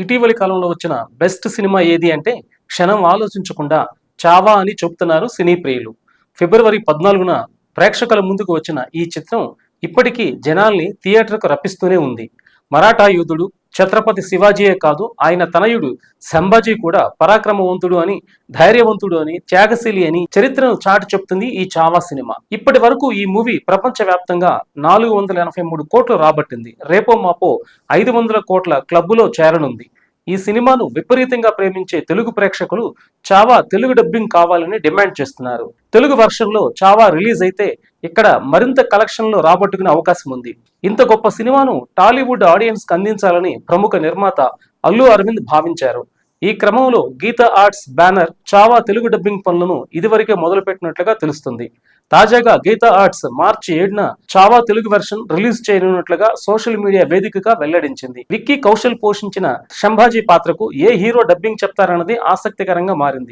ఇటీవలి కాలంలో వచ్చిన బెస్ట్ సినిమా ఏది అంటే క్షణం ఆలోచించకుండా చావా అని చెబుతున్నారు సినీ ప్రియులు. ఫిబ్రవరి 14న ప్రేక్షకుల ముందుకు వచ్చిన ఈ చిత్రం ఇప్పటికీ జనాల్ని థియేటర్కు రప్పిస్తూనే ఉంది. మరాఠా యోధుడు ఛత్రపతి శివాజీయే కాదు, ఆయన తనయుడు సంభాజీ కూడా పరాక్రమవంతుడు అని, ధైర్యవంతుడు అని, త్యాగశీలి అని చరిత్రను చాటి చెప్తుంది ఈ చావా సినిమా. ఇప్పటి వరకు ఈ మూవీ ప్రపంచవ్యాప్తంగా 483 కోట్లు రాబట్టింది. రేపో మాపో 500 కోట్ల క్లబ్బులో చేరనుంది. ఈ సినిమాను విపరీతంగా ప్రేమించే తెలుగు ప్రేక్షకులు చావా తెలుగు డబ్బింగ్ కావాలని డిమాండ్ చేస్తున్నారు. తెలుగు వర్షన్లో చావా రిలీజ్ అయితే ఇక్కడ మరింత కలెక్షన్లో రాబట్టుకునే అవకాశం ఉంది. ఇంత గొప్ప సినిమాను టాలీవుడ్ ఆడియన్స్ కి అందించాలని ప్రముఖ నిర్మాత అల్లు అరవింద్ భావించారు. ఈ క్రమంలో Gita arts banner Chhaava Telugu dubbing పనులను ఇదివరకే మొదలుపెట్టినట్లుగా తెలుస్తుంది. తాజాగా గీతా ఆర్ట్స్ మార్చి 7న చావా తెలుగు వెర్షన్ రిలీజ్ చేయనున్నట్లుగా సోషల్ మీడియా వేదికగా వెల్లడించింది. విక్కీ కౌశల్ పోషించిన సంభాజీ పాత్రకు ఏ హీరో డబ్బింగ్ చెప్తారన్నది ఆసక్తికరంగా మారింది.